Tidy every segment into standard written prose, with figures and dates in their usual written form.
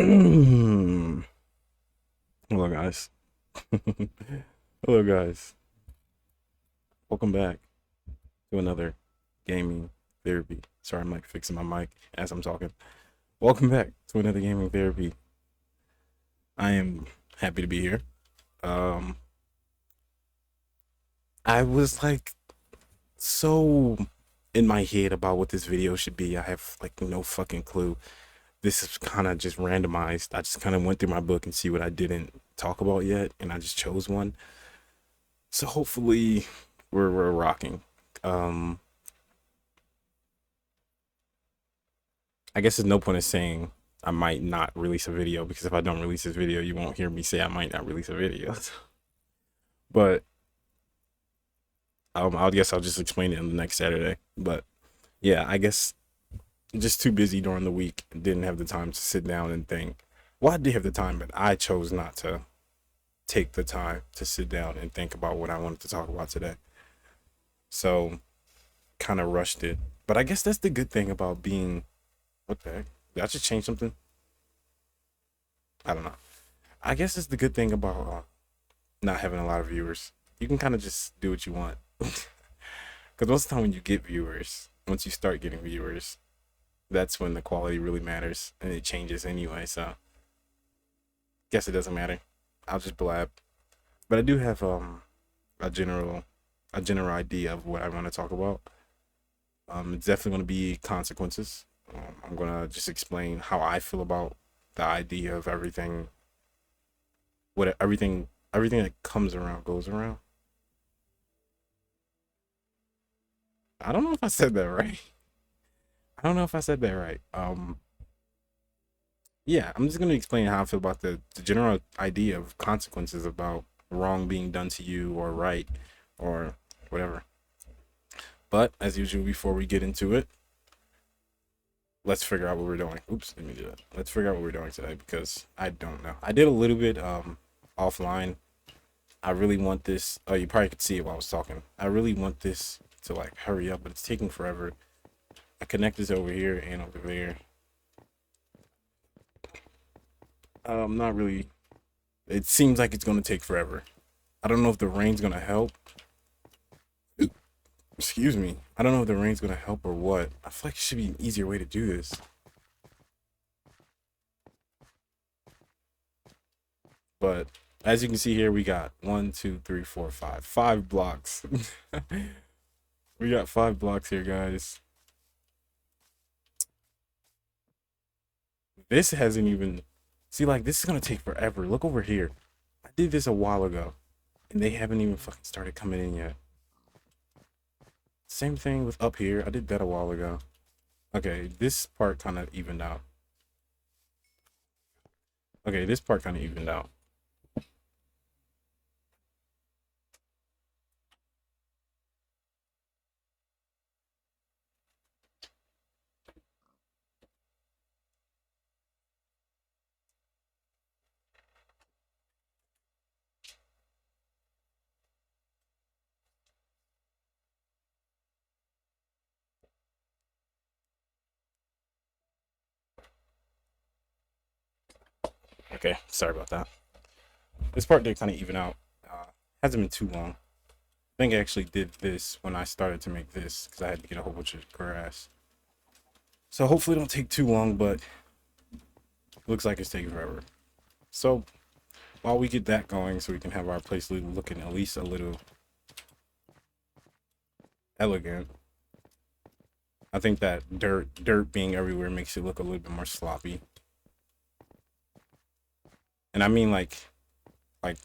Hello, guys. Hello, guys. Welcome back to another gaming therapy. Sorry, I'm like fixing my mic as I'm talking. Welcome back to another gaming therapy. I am happy to be here. Um, I was like so in my head about what this video should be. I have like no fucking clue. This is kind of just randomized. I just kind of went through my book and see what I didn't talk about yet, and I just chose one. So hopefully we're rocking. Um I guess there's no point in saying I might not release a video because if I don't release this video, you won't hear me say I might not release a video. But I guess I'll just explain it on the next Saturday. But yeah, I guess just too busy during the week, didn't have the time to sit down and think. Well, I did have the time, but I chose not to take the time to sit down and think about what I wanted to talk about today. So kind of rushed it. But I guess that's the good thing about being. What the heck? Did I just change something? I don't know. I guess it's the good thing about not having a lot of viewers. You can kind of just do what you want. Because most of the time when you get viewers, once you start getting viewers, that's when the quality really matters and it changes anyway. So guess it doesn't matter. I'll just blab. But I do have a general idea of what I want to talk about. It's definitely going to be consequences. I'm gonna just explain how I feel about the idea of everything, what everything that comes around goes around. I don't know if I said that right. I don't know if I said that right. Yeah, I'm just gonna explain how I feel about the general idea of consequences about wrong being done to you or right or whatever. But as usual, before we get into it, let's figure out what we're doing. Oops, let me do that. Let's figure out what we're doing today because I don't know. I did a little bit offline. I really want this. Oh, you probably could see it while I was talking. I really want this to like hurry up, but it's taking forever. I connect this over here and over there. Not really. It seems like it's gonna take forever. I don't know if the rain's gonna help. Excuse me. I don't know if the rain's gonna help or what. I feel like it should be an easier way to do this. But as you can see here, we got one, two, three, four, five. 5 blocks. We got 5 blocks here, guys. This hasn't even see like this is gonna take forever. Look over here. I did this a while ago, and they haven't even fucking started coming in yet. Same thing with up here. I did that a while ago. Okay, this part kind of evened out. Okay, this part kind of evened out. Okay, sorry about that. This part did kind of even out. Hasn't been too long. I think I actually did this when I started to make this because I had to get a whole bunch of grass. So hopefully it don't take too long, but it looks like it's taking forever. So while we get that going, so we can have our place looking at least a little elegant. I think that dirt being everywhere makes it look a little bit more sloppy. And I mean like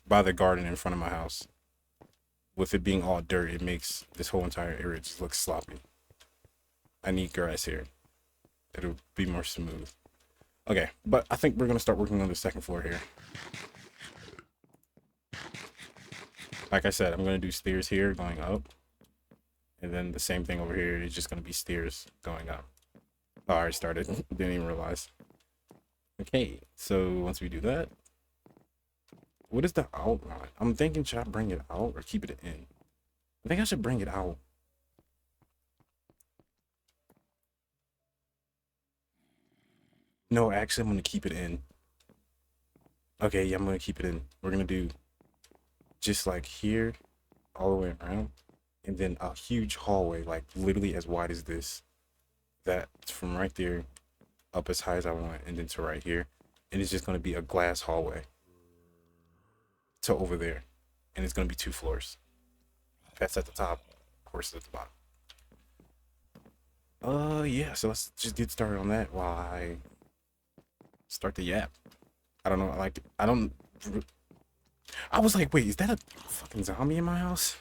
by the garden in front of my house. With it being all dirt, it makes this whole entire area just look sloppy. I need grass here. It'll be more smooth. Okay, but I think we're gonna start working on the second floor here. Like I said, I'm gonna do stairs here going up. And then the same thing over here is just gonna be stairs going up. Oh, I already started. Didn't even realize. Okay, so once we do that, what is the outline? I'm thinking, should I bring it out or keep it in? I think I should bring it out. No, actually, I'm gonna keep it in. Okay, yeah, I'm gonna keep it in. We're gonna do just like here, all the way around, and then a huge hallway, like literally as wide as this. That's from right there up as high as I want, and then to right here. And it's just gonna be a glass hallway to over there. And it's gonna be 2 floors. That's at the top, of course at the bottom. Yeah, so let's just get started on that while I start the yap. I don't know, like I don't I was like, wait, is that a fucking zombie in my house?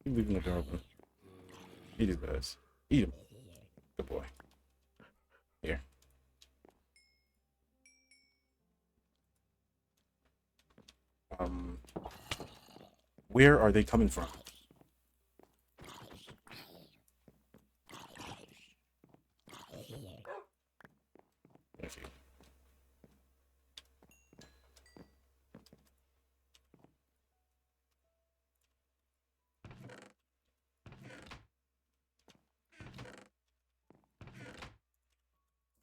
You leaving the door open. Eat his buzz. Eat him. Good boy. Here. Um, where are they coming from? Thank you.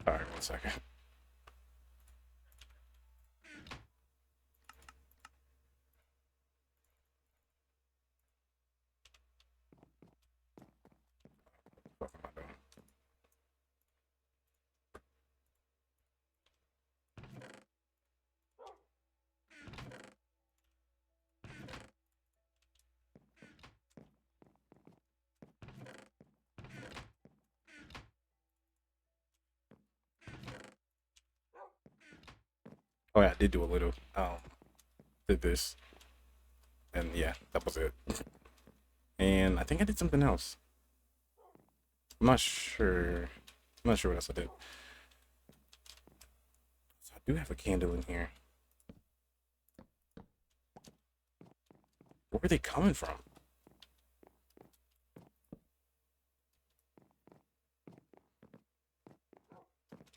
Alright, 1 second. What am I doing? Oh yeah, I did do a little. Did this. And yeah, that was it. And I think I did something else. I'm not sure. I'm not sure what else I did. So I do have a candle in here. Where are they coming from?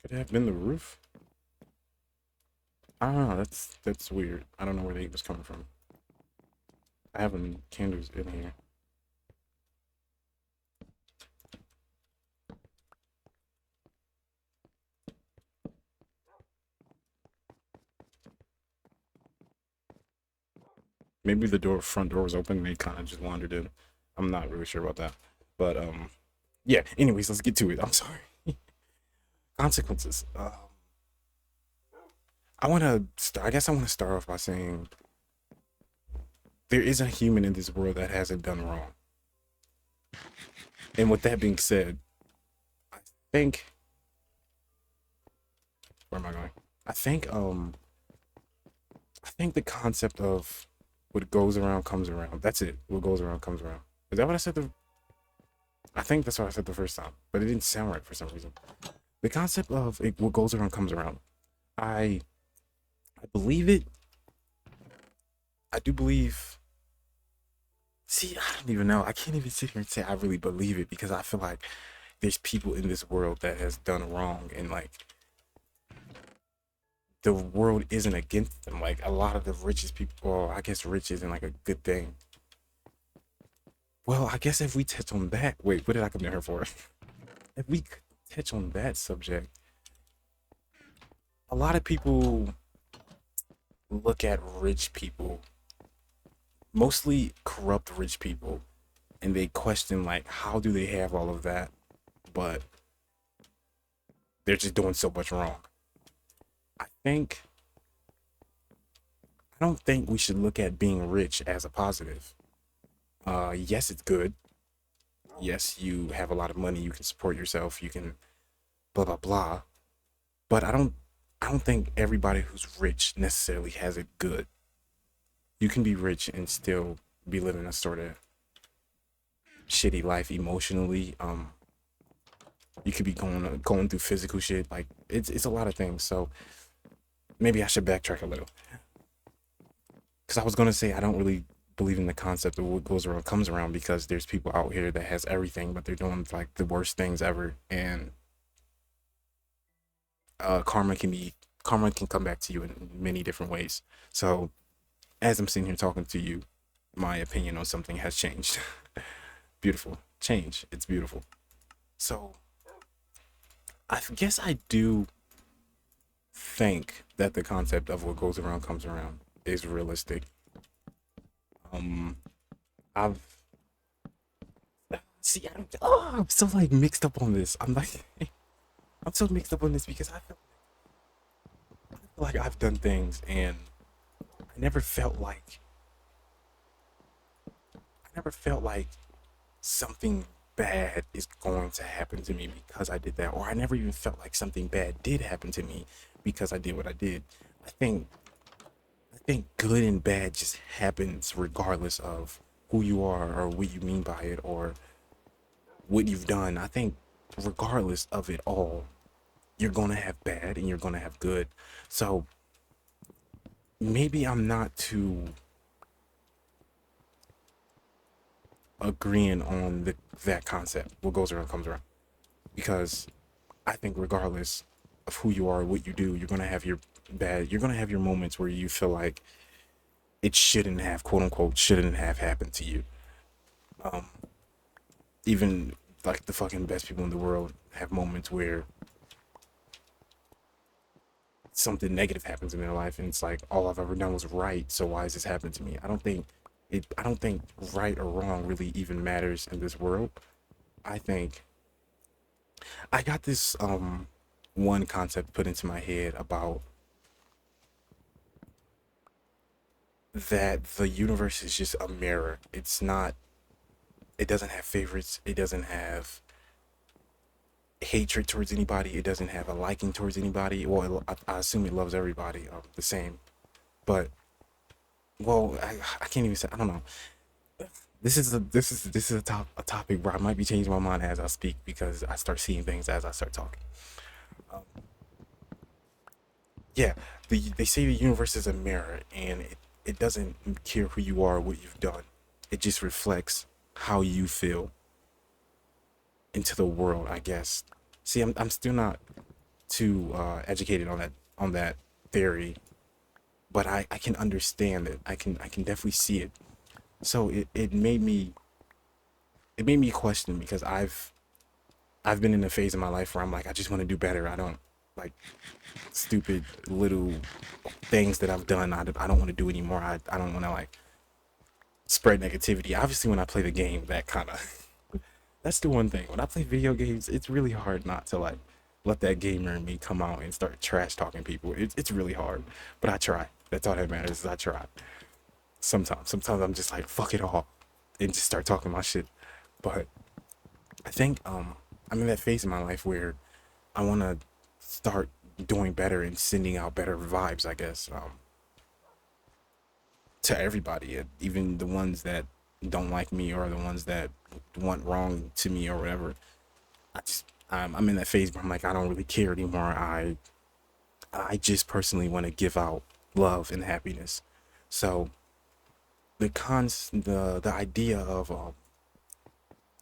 Could it have been the roof? I don't know. That's weird. I don't know where they was coming from. I have candles in here. Maybe the front door was open and they kind of just wandered in. I'm not really sure about that. But yeah. Anyways, let's get to it. I'm sorry. Consequences. I want to. I guess I want to start off by saying there isn't a human in this world that hasn't done wrong. And with that being said, I think where am I going? I think I think the concept of what goes around comes around. That's it. What goes around comes around. Is that what I said? I think that's what I said the first time, but it didn't sound right for some reason. The concept of what goes around comes around. I I believe it. I do believe. See, I don't even know. I can't even sit here and say I really believe it because I feel like there's people in this world that has done wrong and like the world isn't against them. Like a lot of the richest people, well, I guess rich isn't like a good thing. Well, I guess if we touch on that, wait, what did I come to her for? If we touch on that subject, a lot of people look at rich people, mostly corrupt rich people, and they question like, how do they have all of that? But they're just doing so much wrong. I think I don't think we should look at being rich as a positive. Yes, it's good. Yes, you have a lot of money, you can support yourself, you can blah blah blah. But I don't think everybody who's rich necessarily has it good. You can be rich and still be living a sort of shitty life emotionally. You could be going through physical shit. Like it's a lot of things. So maybe I should backtrack a little. Because I was gonna say I don't really believe in the concept of what goes around comes around because there's people out here that has everything, but they're doing like the worst things ever, and karma can come back to you in many different ways. So as I'm sitting here talking to you, my opinion on something has changed. Beautiful change. It's beautiful. So I guess I do. think that the concept of what goes around comes around is realistic. Um, I've see, I'm so like mixed up on this. I'm like, I'm so mixed up on this because feel like I've done things and I never felt like, I never felt like something bad is going to happen to me because I did that, or I never even felt like something bad did happen to me because I did what I did. I think I think good and bad just happens regardless of who you are or what you mean by it or what you've done. I think regardless of it all, you're gonna have bad and you're gonna have good. So maybe I'm not too agreeing on that concept. What goes around comes around. Because I think regardless of who you are, what you do, you're gonna have your you're gonna have your moments where you feel like it shouldn't have, quote unquote, shouldn't have happened to you. Um, Even like the fucking best people in the world have moments where something negative happens in their life and it's like all I've ever done was right, so why is this happening to me? I don't think right or wrong really even matters in this world. I think I got this one concept put into my head about that the universe is just a mirror. It's not, it doesn't have favorites. It doesn't have hatred towards anybody. It doesn't have a liking towards anybody. Well, I assume it loves everybody the same. But well, I can't even say. I don't know. This is a topic where I might be changing my mind as I speak because I start seeing things as I start talking. Um, yeah, they say the universe is a mirror, and it doesn't care who you are or what you've done. It just reflects how you feel into the world, I guess. See, I'm still not too educated on that theory, but I can understand it. I can definitely see it. So it made me question because I've been in a phase in my life where I'm like I just want to do better. I don't like stupid little things that I've done. I don't want to do anymore. I don't want to like spread negativity. Obviously, when I play the game, that kind of that's the one thing. When I play video games, it's really hard not to like let that gamer in me come out and start trash talking people. It's really hard, but I try. That's all that matters is I try. Sometimes I'm just like fuck it all and just start talking my shit. But I think I'm in that phase in my life where I want to start doing better and sending out better vibes. I guess to everybody, even the ones that don't like me or the ones that want wrong to me or whatever. I'm in that phase where I'm like I don't really care anymore. I just personally want to give out love and happiness. So the idea of I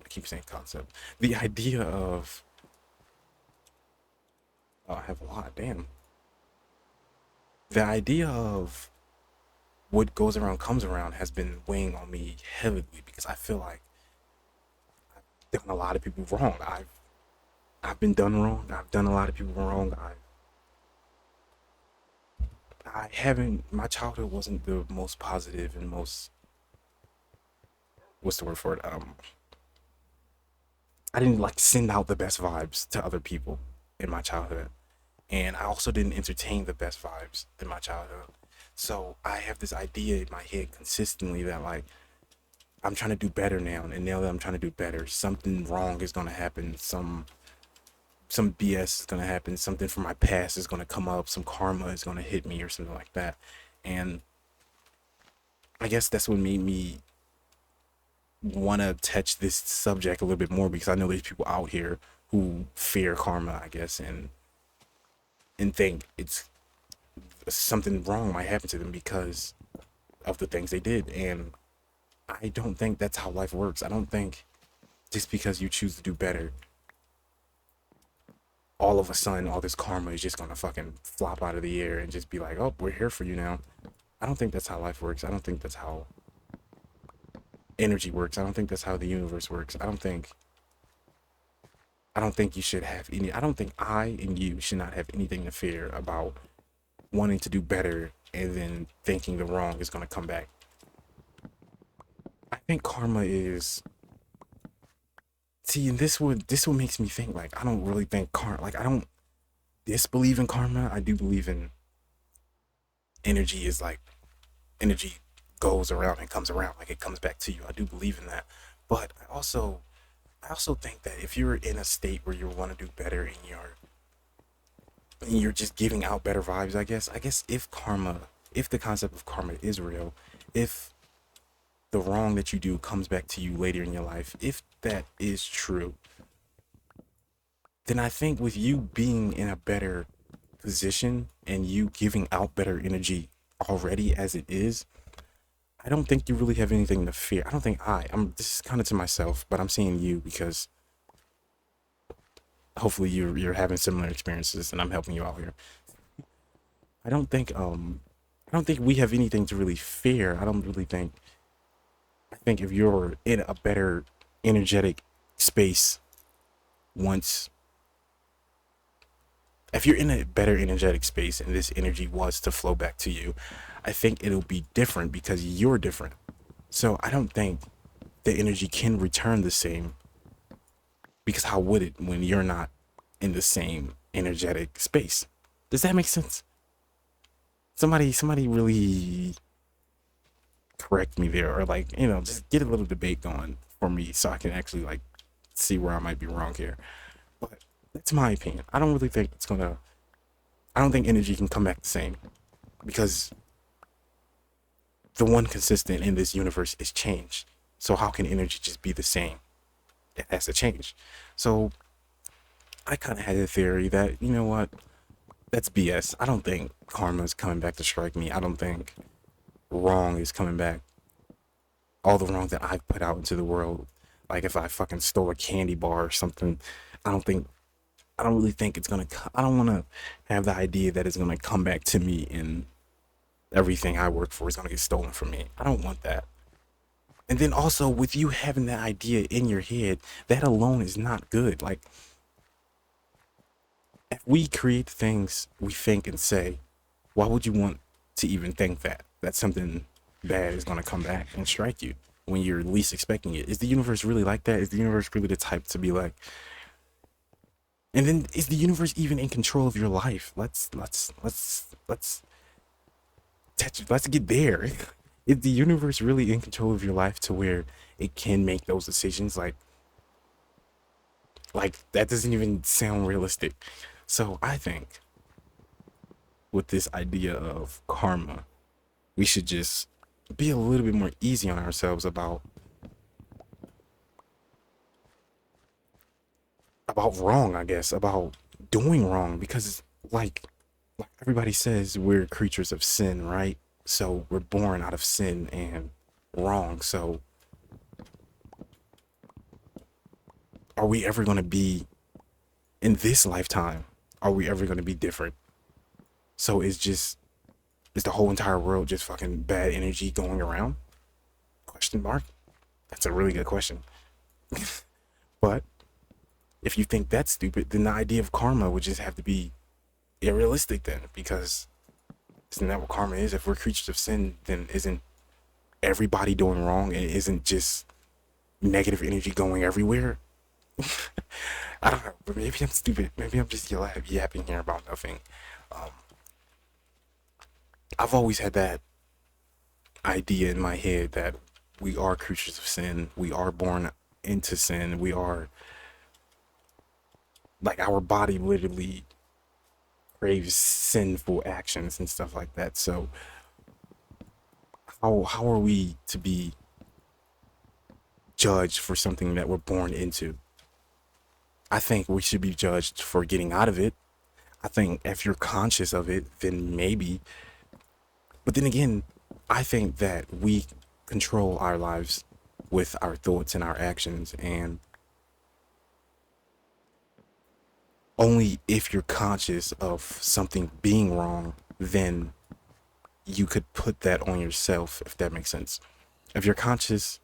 keep saying concept. The idea of oh, I have a lot. Damn. The idea of what goes around comes around has been weighing on me heavily because I feel like I've done a lot of people wrong. I've been done wrong. I've done a lot of people wrong. I haven't. My childhood wasn't the most positive and most what's the word for it? I didn't like send out the best vibes to other people in my childhood, and I also didn't entertain the best vibes in my childhood. So I have this idea in my head consistently that like I'm trying to do better now, and now that I'm trying to do better, something wrong is gonna happen. Some BS is gonna happen. Something from my past is gonna come up. Some karma is gonna hit me or something like that. And I guess that's what made me want to touch this subject a little bit more because I know there's people out here who fear karma, I guess, and think it's something wrong might happen to them because of the things they did. And I don't think that's how life works. I don't think just because you choose to do better, all of a sudden all this karma is just gonna fucking flop out of the air and just be like, oh, we're here for you now. I don't think that's how life works. I don't think that's how energy works. I don't think that's how the universe works. I don't think you should have any. I don't think I and you should not have anything to fear about wanting to do better and then thinking the wrong is going to come back. I think karma is. See, and this would makes me think like I don't really think karma. Like I don't disbelieve in karma. I do believe in energy is like energy goes around and comes around, like it comes back to you. I do believe in that, but I also think that if you're in a state where you want to do better and you're just giving out better vibes, I guess if the concept of karma is real, if the wrong that you do comes back to you later in your life, if that is true, then I think with you being in a better position and you giving out better energy already as it is, I don't think you really have anything to fear. I don't think I'm this is kind of to myself, but I'm seeing you because hopefully you're having similar experiences and I'm helping you out here. I don't think I don't think we have anything to really fear. I think if you're in a better energetic space once if you're in a better energetic space and this energy was to flow back to you, I think it'll be different because you're different. So I don't think the energy can return the same because how would it when you're not in the same energetic space? Does that make sense? Somebody really correct me there or like, just get a little debate going for me so I can actually like see where I might be wrong here. But that's my opinion. I don't think energy can come back the same because the one consistent in this universe is change. So how can energy just be the same? It has to change. So I kind of had a theory that, you know what, that's BS. I don't think karma is coming back to strike me. I don't think wrong is coming back. All the wrong that I've put out into the world, like if I fucking stole a candy bar or something, I don't think, I don't really think it's gonna, I don't want to have the idea that it's gonna come back to me and everything I work for is gonna get stolen from me. I don't want that. And then also with you having that idea in your head, that alone is not good. Like if we create things we think and say, why would you want to even think that something bad is going to come back and strike you when you're least expecting it? Is the universe really like that? Is the universe really the type to be like, and then is the universe even in control of your life? Let's get there. Is the universe really in control of your life to where it can make those decisions? Like that doesn't even sound realistic. So I think with this idea of karma, we should just be a little bit more easy on ourselves about wrong, I guess, about doing wrong because like everybody says we're creatures of sin, right? So we're born out of sin and wrong. So are we ever going to be in this lifetime? Are we ever going to be different? So is the whole entire world just fucking bad energy going around? Question mark. That's a really good question. But if you think that's stupid, then the idea of karma would just have to be irrealistic then, because isn't that what karma is? If we're creatures of sin, then isn't everybody doing wrong and isn't just negative energy going everywhere? I don't know, but maybe I'm stupid. Maybe I'm just yapping here about nothing. Um, I've always had that idea in my head that we are creatures of sin. We are born into sin. We are like our body literally craves sinful actions and stuff like that. So how are we to be judged for something that we're born into? I think we should be judged for getting out of it. I think if you're conscious of it, then maybe. But then again, I think that we control our lives with our thoughts and our actions, and only if you're conscious of something being wrong, then you could put that on yourself, if that makes sense. If you're conscious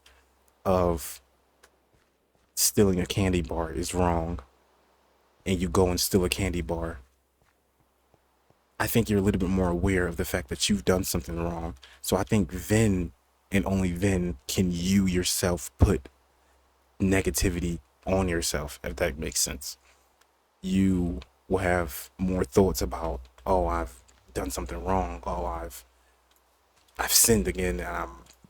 of stealing a candy bar is wrong, and you go and steal a candy bar, I think you're a little bit more aware of the fact that you've done something wrong. So I think then and only then can you yourself put negativity on yourself, if that makes sense. You will have more thoughts about, oh, I've done something wrong. Oh, I've sinned again, and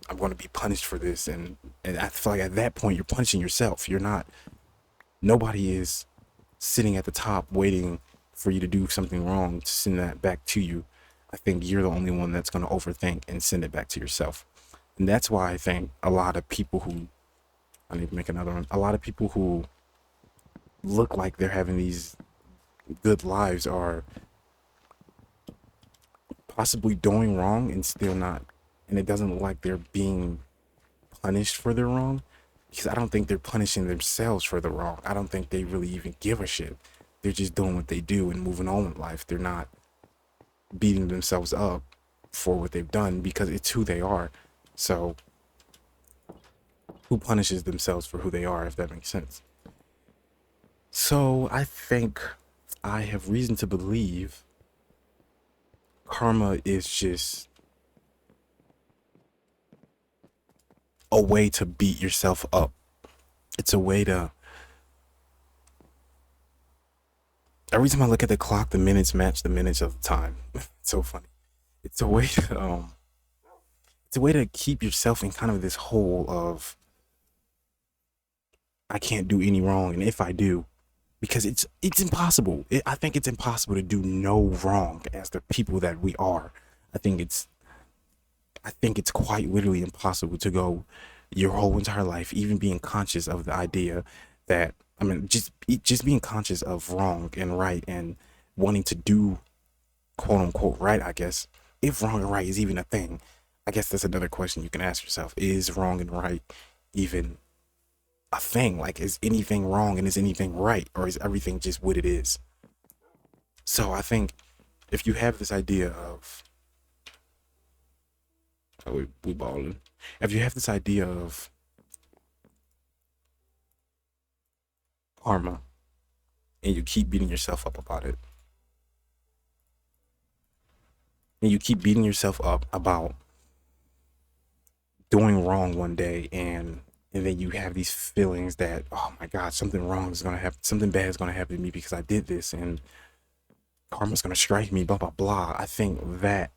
I'm going to be punished for this. And I feel like at that point you're punishing yourself. You're not. Nobody is sitting at the top waiting for you to do something wrong to send that back to you. I think you're the only one that's going to overthink and send it back to yourself. And that's why I think a lot of people who, I need to make another one, a lot of people who look like they're having these good lives are possibly doing wrong and still not, and it doesn't look like they're being punished for their wrong, because I don't think they're punishing themselves for the wrong. I don't think they really even give a shit. They're just doing what they do and moving on with life. They're not beating themselves up for what they've done because it's who they are. So who punishes themselves for who they are, if that makes sense? So I think I have reason to believe karma is just a way to beat yourself up. It's a way to, every time I look at the clock, the minutes match the minutes of the time. It's so funny. It's a way to it's a way to keep yourself in kind of this hole of, I can't do any wrong, and if I do, because it's impossible. I think it's impossible to do no wrong as the people that we are. I think it's I think it's quite literally impossible to go your whole entire life, even being conscious of the idea that, I mean, just being conscious of wrong and right and wanting to do quote unquote right, I guess. If wrong and right is even a thing, I guess that's another question you can ask yourself. Is wrong and right even a thing? Like, is anything wrong and is anything right? Or is everything just what it is? So I think if you have this idea of, oh, we balling. If you have this idea of karma and you keep beating yourself up about it, and you keep beating yourself up about doing wrong one day, and then you have these feelings that, oh my god, something wrong is gonna happen, something bad is gonna happen to me because I did this, and karma's gonna strike me, blah blah blah. I think that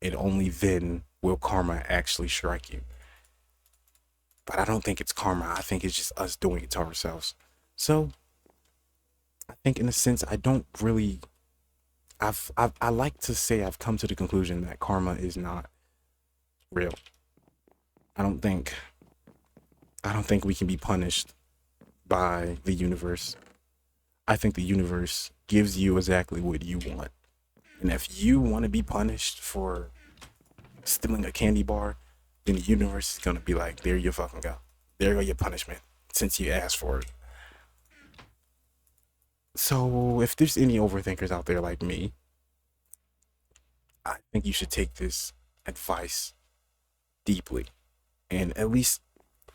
it only then will karma actually strike you. But I don't think it's karma. I think it's just us doing it to ourselves. So I think in a sense I don't really, I like to say I've come to the conclusion that karma is not real. I don't think I don't think we can be punished by the universe. I think the universe gives you exactly what you want. And if you want to be punished for stealing a candy bar, then the universe is gonna be like, there you fucking go. There go your punishment, since you asked for it. So if there's any overthinkers out there like me, I think you should take this advice deeply. And at least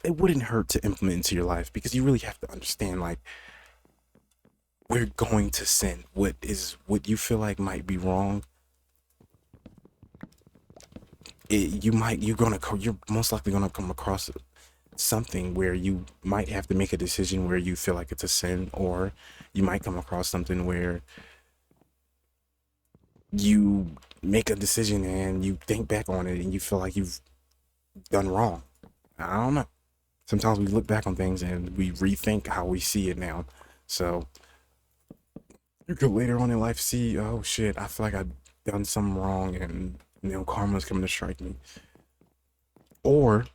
it wouldn't hurt to implement into your life, because you really have to understand, like, we're going to sin. What you feel like might be wrong, you're most likely gonna come across something where you might have to make a decision where you feel like it's a sin, or you might come across something where you make a decision and you think back on it and you feel like you've done wrong. I don't know. Sometimes we look back on things and we rethink how we see it now. So you could later on in life see, oh shit, I feel like I've done something wrong, and karma's coming to strike me. Or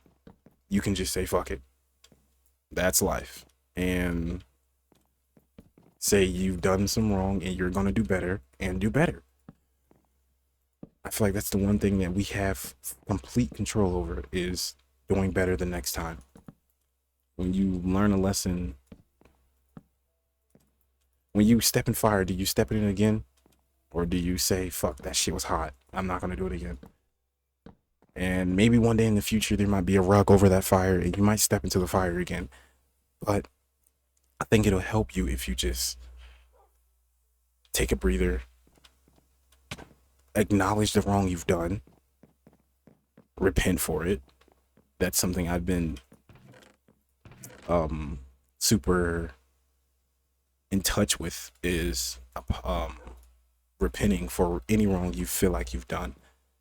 you can just say fuck it. That's life. And say you've done some wrong and you're gonna do better and do better. I feel like that's the one thing that we have complete control over, is doing better the next time. When you learn a lesson, when you step in fire, do you step in it again? Or do you say, fuck, that shit was hot, I'm not gonna do it again? And maybe one day in the future there might be a rug over that fire and you might step into the fire again. But I think it'll help you if you just take a breather, acknowledge the wrong you've done, repent for it. That's something I've been super in touch with, is repenting for any wrong you feel like you've done,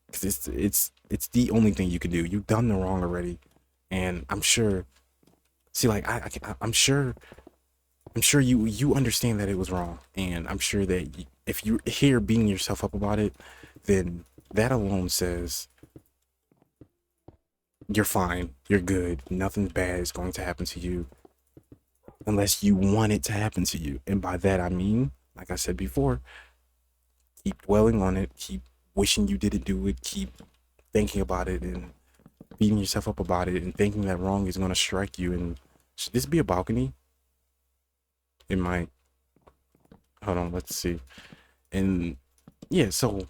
because it's the only thing you can do. You've done the wrong already, and I'm sure. See, like I'm sure you understand that it was wrong, and I'm sure that if you're here beating yourself up about it, then that alone says you're fine, you're good, nothing bad is going to happen to you unless you want it to happen to you. And by that I mean, like I said before, keep dwelling on it, keep wishing you didn't do it, keep thinking about it and beating yourself up about it and thinking that wrong is going to strike you. And should this be a balcony? It might. Hold on, let's see. And yeah, so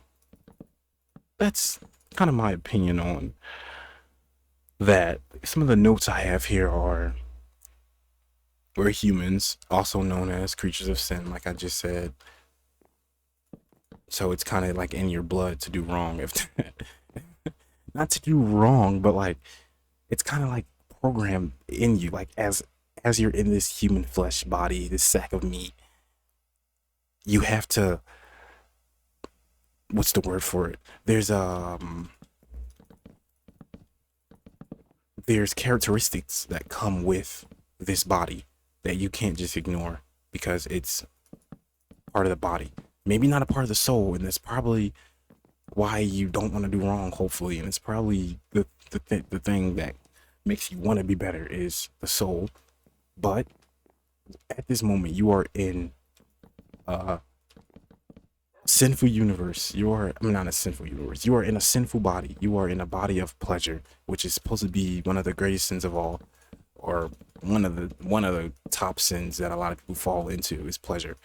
that's kind of my opinion on that. Some of the notes I have here are, we're humans, also known as creatures of sin, like I just said. So it's kind of like in your blood to do wrong. If not to do wrong, but like it's kind of like programmed in you, like as you're in this human flesh body, this sack of meat, you have to, what's the word for it? There's characteristics that come with this body that you can't just ignore because it's part of the body. Maybe not a part of the soul, and that's probably why you don't want to do wrong, hopefully. And it's probably the thing that makes you want to be better is the soul. But at this moment, you are in a sinful universe. I'm not a sinful universe. You are in a sinful body. You are in a body of pleasure, which is supposed to be one of the greatest sins of all, or one of the top sins that a lot of people fall into is pleasure.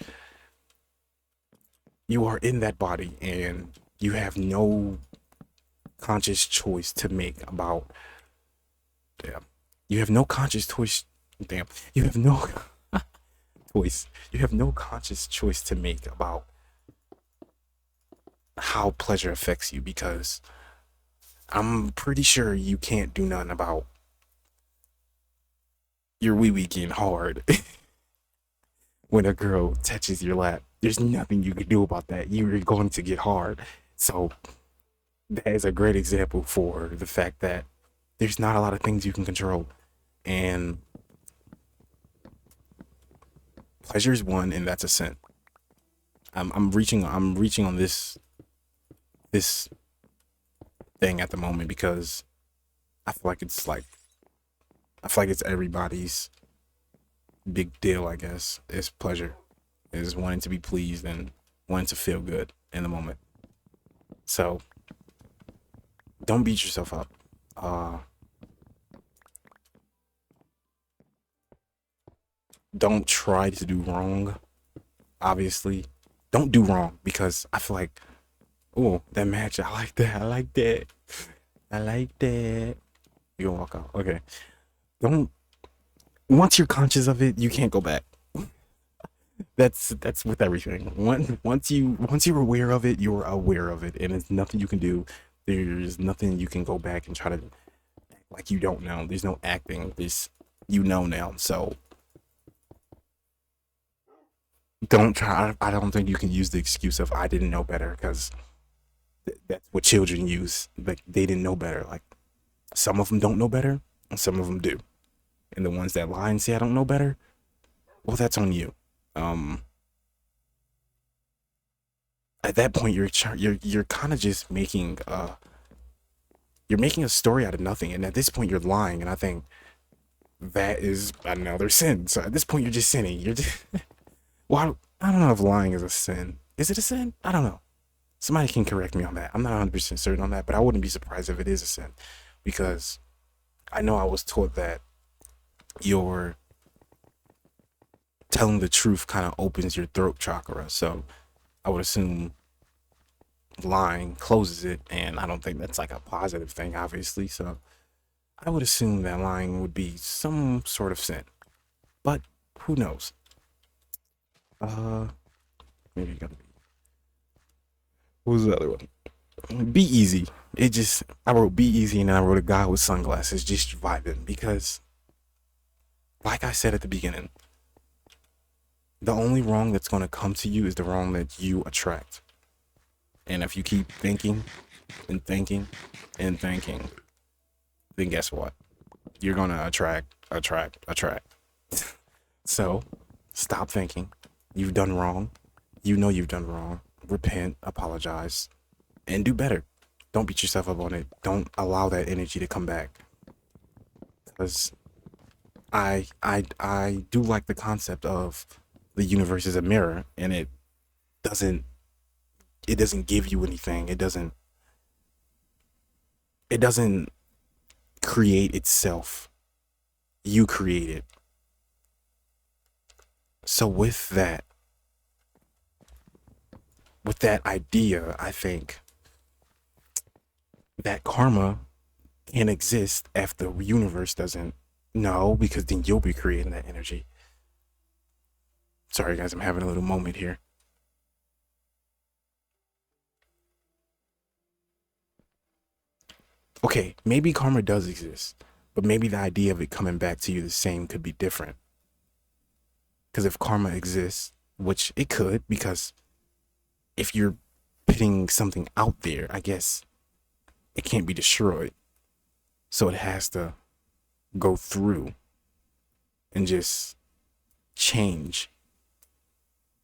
You are in that body, and you have no conscious choice to make about. Damn. You have no conscious choice. Damn. You have no choice. You have no conscious choice to make about how pleasure affects you, because I'm pretty sure you can't do nothing about your wee wee getting hard when a girl touches your lap. There's nothing you can do about that. You're going to get hard. So that is a great example for the fact that there's not a lot of things you can control, and pleasure is one, and that's a sin. I'm reaching on this thing at the moment because I feel like it's everybody's big deal, I guess. Is pleasure, is wanting to be pleased and wanting to feel good in the moment. So don't beat yourself up. Don't try to do wrong. Obviously, don't do wrong, because I feel like, oh, that match, I like that. I like that. I like that. You gonna walk out? Okay. Don't. Once you're conscious of it, you can't go back. That's with everything. Once you're aware of it, you're aware of it, and there's nothing you can do. There's nothing you can go back and try to act like you don't know. There's no acting. There's, you know now. So don't try. I don't think you can use the excuse of I didn't know better, because that's what children use. Like, they didn't know better. Like, some of them don't know better, and some of them do. And the ones that lie and say I don't know better, well, that's on you. Um, at that point, you're kind of just making you're making a story out of nothing, and at this point, you're lying. And I think that is another sin. So at this point, you're just sinning. You're just well, I don't know if lying is a sin. Is it a sin? I don't know. Somebody can correct me on that. I'm not 100% certain on that, but I wouldn't be surprised if it is a sin, because I know I was taught that your telling the truth kind of opens your throat chakra. So I would assume lying closes it, and I don't think that's like a positive thing, obviously. So I would assume that lying would be some sort of sin, but who knows? Uh, maybe you gotta be. What was the other one? Be easy. It just I wrote be easy and then I wrote a guy with sunglasses just vibing because like I said at the beginning, the only wrong that's gonna come to you is the wrong that you attract. And if you keep thinking and thinking and thinking, then guess what? You're gonna attract. So stop thinking. You've done wrong. You know you've done wrong. Repent, apologize, and do better. Don't beat yourself up on it. Don't allow that energy to come back. Because I do like the concept of the universe is a mirror and doesn't it doesn't give you anything. It doesn't create itself. You create it. So with that idea, I think that karma can exist if the universe doesn't. No, because then you'll be creating that energy. Sorry guys, I'm having a little moment here. Okay, maybe karma does exist, but maybe the idea of it coming back to you the same could be different. Because if karma exists, which it could, because if you're putting something out there, I guess it can't be destroyed. So it has to go through and just change.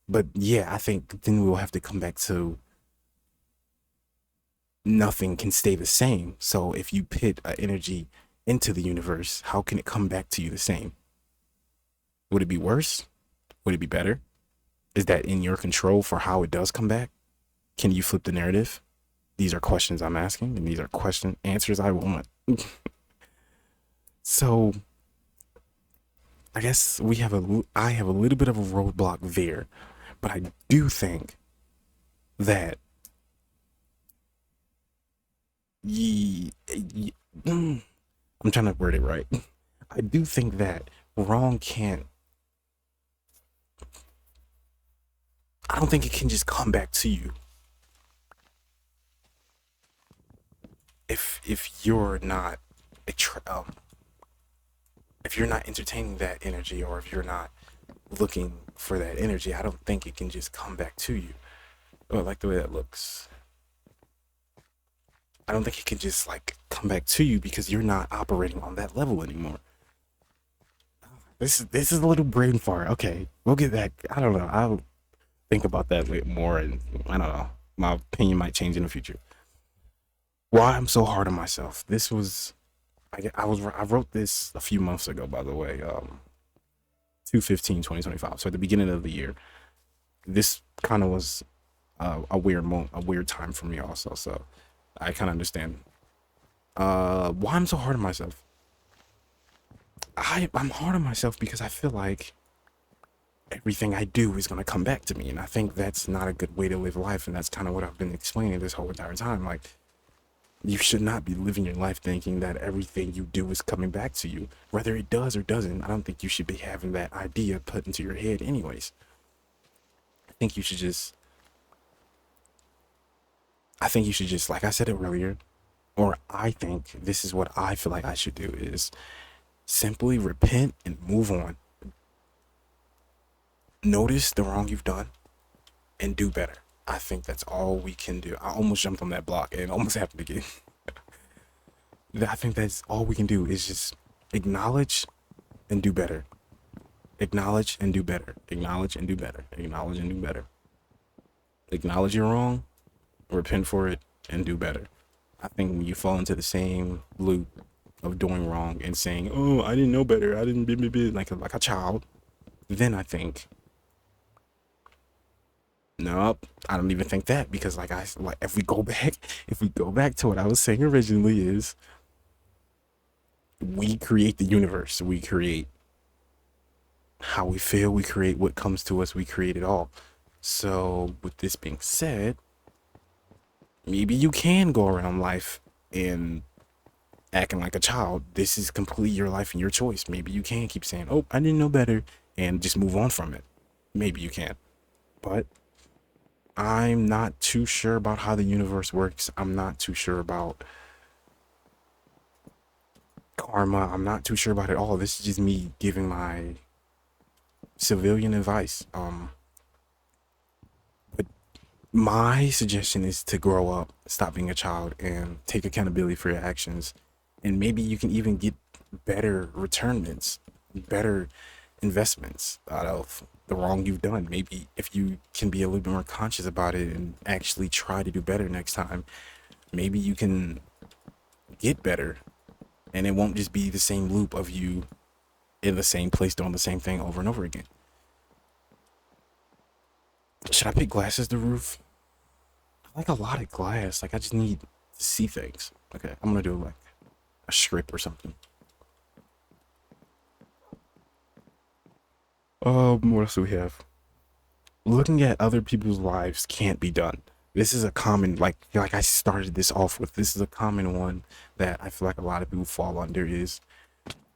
But yeah, I think then we'll have to come back to nothing can stay the same. So if you put an energy into the universe, how can it come back to you the same? Would it be worse? Would it be better? Is that in your control for how it does come back? Can you flip the narrative? These are questions I'm asking, and these are answers I want. So I guess I have a little bit of a roadblock there, but I do think that ye, ye- mm, I'm trying to word it right. I do think that wrong can't. I don't think it can just come back to you if you're not um, if you're not entertaining that energy or if you're not looking for that energy. I don't think it can just come back to you. Oh, I like the way that looks. I don't think it can just like come back to you because you're not operating on that level anymore. This is a little brain fart. Okay, we'll get back. I don't know. I'll think about that a bit more, and I don't know. My opinion might change in the future. Why I'm so hard on myself. This was I wrote this a few months ago, by the way. 2/15/2025. So at the beginning of the year, this kind of was a weird time for me also. So I kind of understand why I'm so hard on myself. I'm hard on myself because I feel like everything I do is going to come back to me. And I think that's not a good way to live life. And that's kind of what I've been explaining this whole entire time. Like, you should not be living your life thinking that everything you do is coming back to you. Whether it does or doesn't, I don't think you should be having that idea put into your head, anyways. I think you should just, like I said it earlier, or I think this is what I feel like I should do is simply repent and move on. Notice the wrong you've done and do better. I think that's all we can do. I almost jumped on that block and almost happened again. I think that's all we can do is just acknowledge and do better. Acknowledge and do better. Acknowledge and do better. Acknowledge and do better. Acknowledge you're wrong, repent for it, and do better. I think when you fall into the same loop of doing wrong and saying, "Oh, I didn't know better. I didn't be like a child," then I think, nope, I don't even think that because like if we go back to what I was saying originally is we create the universe. We create how we feel. We create what comes to us. We create it all. So with this being said, maybe you can go around life and acting like a child. This is completely your life and your choice. Maybe you can keep saying, "Oh, I didn't know better," and just move on from it. Maybe you can. But I'm not too sure about how the universe works. I'm not too sure about karma. I'm not too sure about it all. This is just me giving my civilian advice. But my suggestion is to grow up, stop being a child, and take accountability for your actions. And maybe you can even get better returnments, better investments out of the wrong you've done. Maybe if you can be a little bit more conscious about it and actually try to do better next time, maybe you can get better and it won't just be the same loop of you in the same place doing the same thing over and over again. Should I pick glass as the roof? I like a lot of glass. Like I just need to see things. Okay, I'm gonna do like a strip or something. What else do we have? Looking at other people's lives can't be done. This is a common like I started this off with. This is a common one that I feel like a lot of people fall under is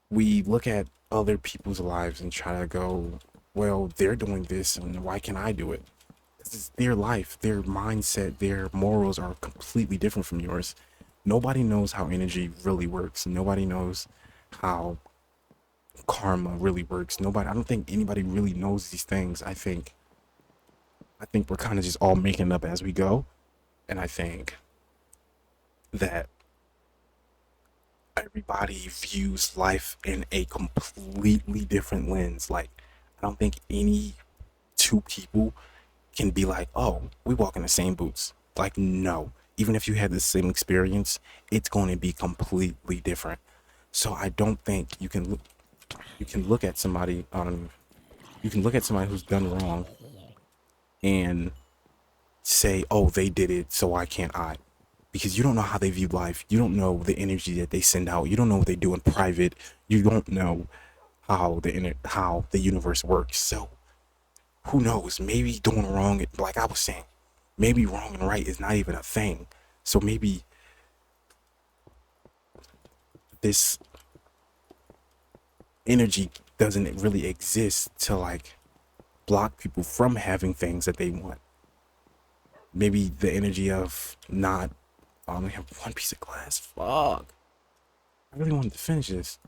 we look at other people's lives and try to go, well, they're doing this and why can't I do it? This is their life, their mindset, their morals are completely different from yours. Nobody knows how energy really works. Nobody knows how karma really works. Nobody, I don't think anybody really knows these things. I think we're kind of just all making it up as we go. And I think that everybody views life in a completely different lens. Like, I don't think any two people can be like, oh, we walk in the same boots. Like, no. Even if you had the same experience, it's going to be completely different. So I don't think you can look at somebody you can look at somebody who's done wrong and say, oh, they did it, so why can't I? Because you don't know how they view life. You don't know the energy that they send out. You don't know what they do in private. You don't know how the universe works. So who knows? Maybe doing wrong, like I was saying, maybe wrong and right is not even a thing. So maybe this energy doesn't really exist to like block people from having things that they want. Maybe the energy of not, I only have one piece of glass. Fuck. I really wanted to finish this.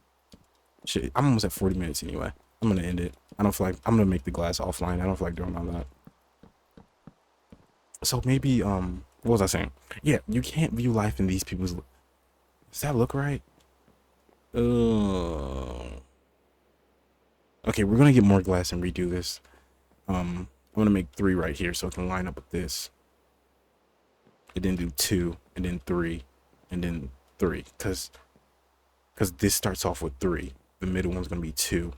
Shit, I'm almost at 40 minutes anyway. I'm gonna end it. I don't feel like I'm gonna make the glass offline. I don't feel like doing all that. So maybe what was I saying? Yeah, you can't view life in these people's. Does that look right? Okay, we're gonna get more glass and redo this. I'm gonna make 3 right here so it can line up with this. And then do 2, and then 3, and then 3, because this starts off with 3. The middle one's gonna be 2.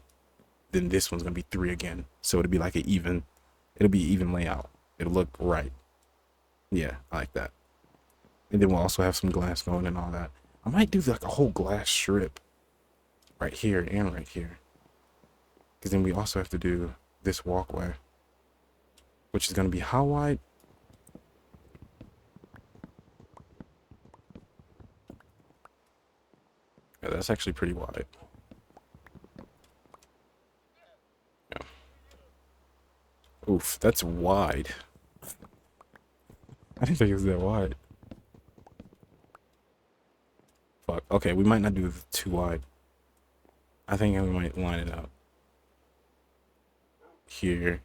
Then this one's gonna be 3 again. So it'll be like an even. It'll be even layout. It'll look right. Yeah, I like that. And then we'll also have some glass going and all that. I might do like a whole glass strip right here and right here. Because then we also have to do this walkway, which is going to be how wide? Yeah, that's actually pretty wide. Yeah. Oof, that's wide. I didn't think it was that wide. Fuck. Okay, we might not do it too wide. I think we might line it up here.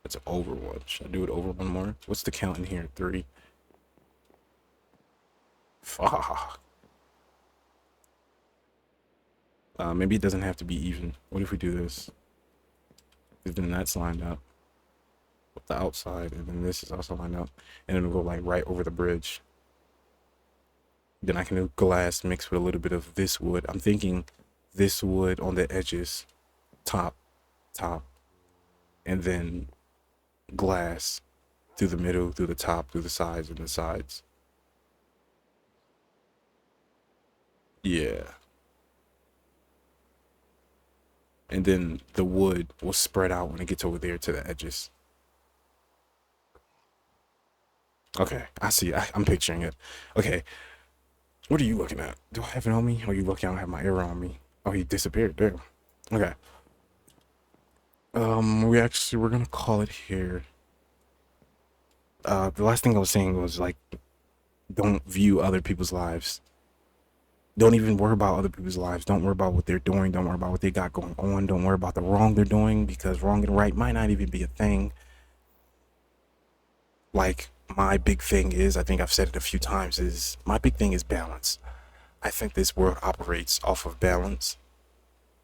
That's over one. Should I do it over one more? What's the count in here? 3. Fuck. Maybe it doesn't have to be even. What if we do this? Because then that's lined up with the outside, and then this is also lined up, and it'll go like right over the bridge. Then I can do glass mixed with a little bit of this wood. I'm thinking this wood on the edges, top, top, and then glass through the middle, through the top, through the sides, and the sides. Yeah. And then the wood will spread out when it gets over there to the edges. Okay, I see. I'm picturing it. Okay, what are you looking at? Do I have it on me? Or are you looking? I don't have my arrow on me. Oh, he disappeared. There. Okay. We're gonna call it here. The last thing I was saying was like, don't view other people's lives. Don't even worry about other people's lives. Don't worry about what they're doing. Don't worry about what they got going on. Don't worry about the wrong they're doing, because wrong and right might not even be a thing. Like, my big thing is, I think I've said it a few times, is my big thing is balance. I think this world operates off of balance,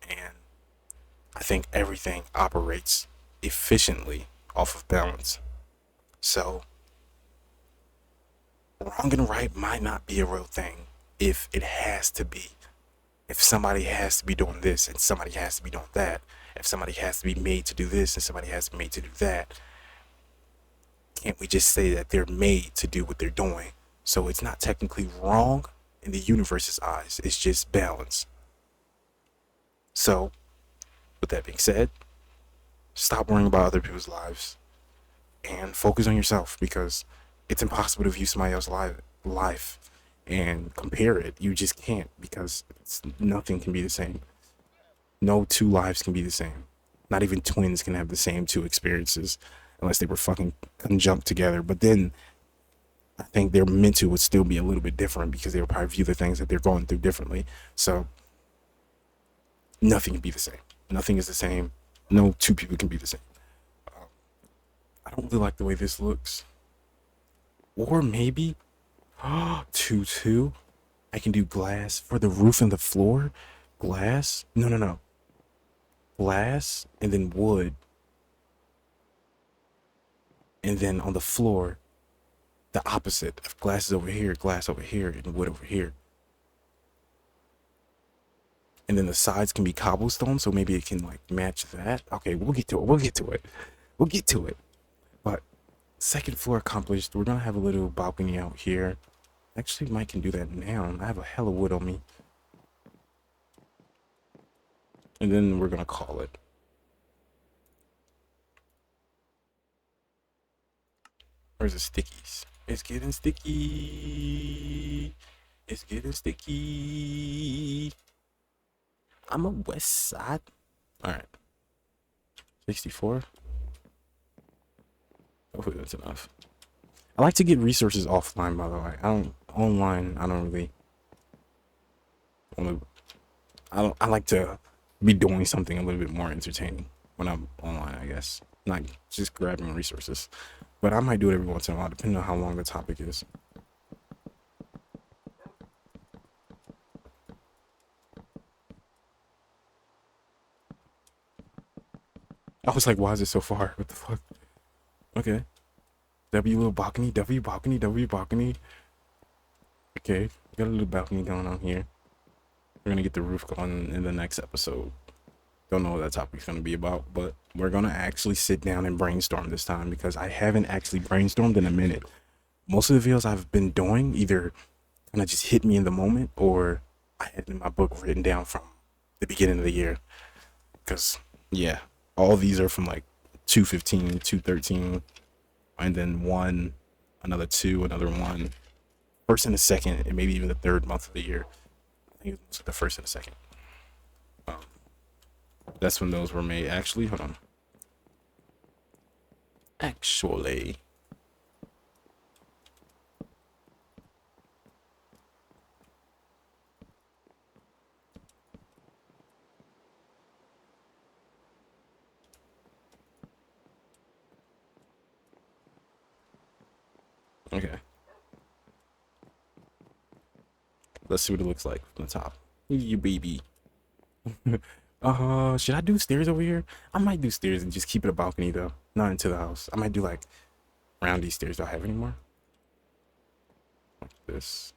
and I think everything operates efficiently off of balance. So, wrong and right might not be a real thing if it has to be. If somebody has to be doing this and somebody has to be doing that, if somebody has to be made to do this and somebody has to be made to do that, can't we just say that they're made to do what they're doing? So it's not technically wrong in the universe's eyes, it's just balance. So, with that being said, stop worrying about other people's lives and focus on yourself, because it's impossible to view somebody else's life and compare it. You just can't, because nothing can be the same. No two lives can be the same. Not even twins can have the same two experiences unless they were fucking conjunct together. But then I think their mental would still be a little bit different, because they would probably view the things that they're going through differently. So nothing can be the same. Nothing is the same. No two people can be the same. I don't really like the way this looks. Or maybe 2-2. I can do glass for the roof and the floor. Glass? No, no, no. Glass and then wood. And then on the floor, the opposite of glass is over here, glass over here, and wood over here. And then the sides can be cobblestone, so maybe it can like match that. Okay, we'll get to it. We'll get to it. We'll get to it. But second floor accomplished. We're gonna have a little balcony out here. Actually, Mike can do that now. I have a hell of wood on me. And then we're gonna call it. Where's the stickies? It's getting sticky. It's getting sticky. I'm a west side. Alright. 64. Hopefully that's enough. I like to get resources offline, by the way. I don't online. I don't really. I like to be doing something a little bit more entertaining when I'm online, I guess. Not just grabbing resources, but I might do it every once in a while, depending on how long the topic is. I was like, why is it so far? What the fuck? Okay. W little balcony. W balcony. W balcony. Okay, got a little balcony going on here. We're gonna get the roof going in the next episode. Don't know what that topic's gonna be about, but we're gonna actually sit down and brainstorm this time, because I haven't actually brainstormed in a minute. Most of the videos I've been doing either kind of just hit me in the moment, or I had in my book written down from the beginning of the year. Because yeah, all these are from like 215, 213, and then one, another two, another one. First and the second, and maybe even the third month of the year. I think it was the first and the second. Um, that's when those were made. Actually, hold on. Actually, okay. Let's see what it looks like from the top. You baby. Should I do stairs over here? I might do stairs and just keep it a balcony though, not into the house. I might do like around these stairs. Do I have any more? Like this.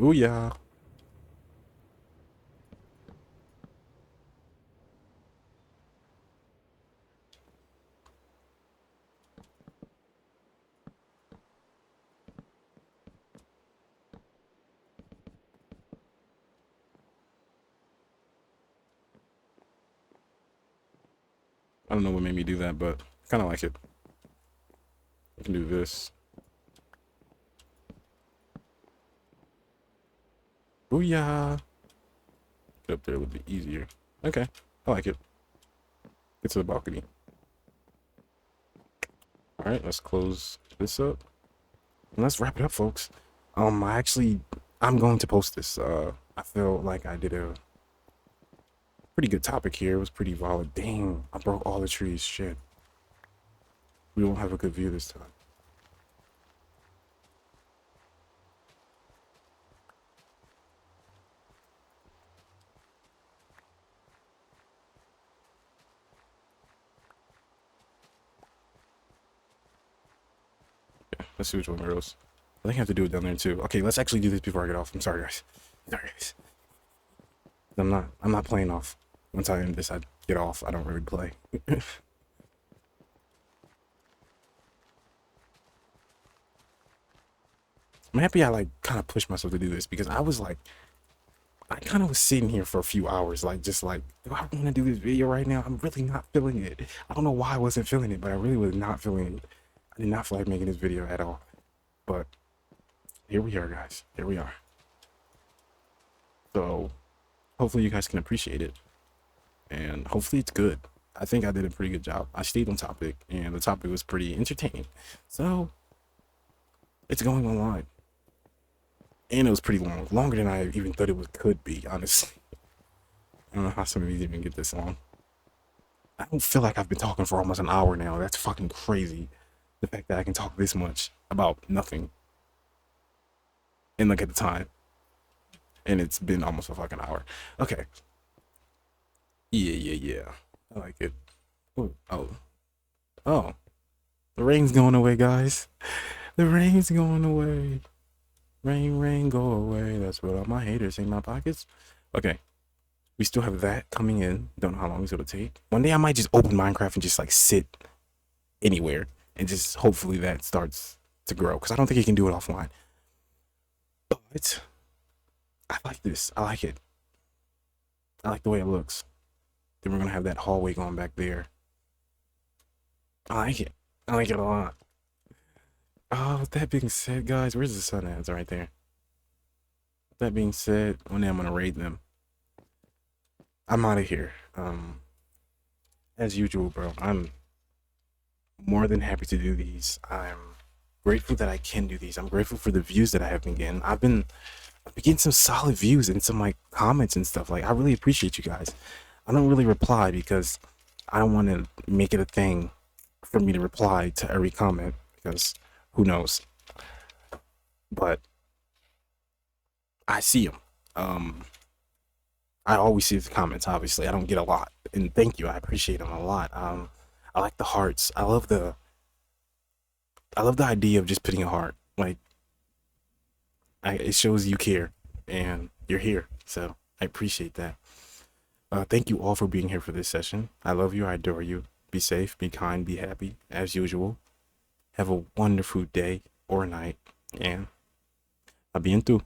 Booyah. I don't know what made me do that, but I kind of like it. I can do this. Booyah. Get up there a little bit easier. Okay, I like it. Get to the balcony. All right, let's close this up. And let's wrap it up, folks. I'm going to post this. I feel like I did a pretty good topic here. It was pretty valid. Dang, I broke all the trees. Shit. We won't have a good view this time. Yeah, let's see which one goes. I think I have to do it down there too. Okay, let's actually do this before I get off. I'm sorry, guys. Sorry, guys. I'm not playing off. Once I end this, I get off. I don't really play. I'm happy I like kind of pushed myself to do this because I kind of was sitting here for a few hours, like just like, do I want to do this video right now? I'm really not feeling it. I don't know why I wasn't feeling it, but I really was not feeling it. I did not feel like making this video at all. But here we are, guys. Here we are. So hopefully you guys can appreciate it, and hopefully it's good. I think I did a pretty good job. I stayed on topic, and the topic was pretty entertaining. So it's going online. And it was pretty long, longer than I even thought could be, honestly. I don't know how some of these even get this long. I don't feel like I've been talking for almost an hour now. That's fucking crazy. The fact that I can talk this much about nothing. And look at the time. And it's been almost a fucking hour. Okay. Yeah. I like it. Oh. Oh. The rain's going away, guys. The rain's going away. Rain, go away. That's what all my haters in my pockets. Okay. We still have that coming in. Don't know how long it's gonna take. One day I might just open Minecraft and just like sit anywhere and just hopefully that starts to grow. Because I don't think you can do it offline. But I like this. I like it. I like the way it looks. Then we're gonna have that hallway going back there. I like it. I like it a lot. Oh, with that being said, guys, where's the sun at? It's right there. With that being said, one day I'm gonna raid them. I'm out of here. As usual, bro, I'm more than happy to do these. I'm grateful that I can do these. I'm grateful for the views that I have been getting. I've been getting some solid views and some like comments and stuff. Like I really appreciate you guys. I don't really reply because I don't want to make it a thing for me to reply to every comment because who knows. But I see them. I always see the comments. Obviously, I don't get a lot, and thank you. I appreciate them a lot. I like the hearts. I love the idea of just putting a heart. Like, it shows you care and you're here. So I appreciate that. Thank you all for being here for this session. I love you. I adore you. Be safe, be kind, be happy, as usual. Have a wonderful day or night, and abiento.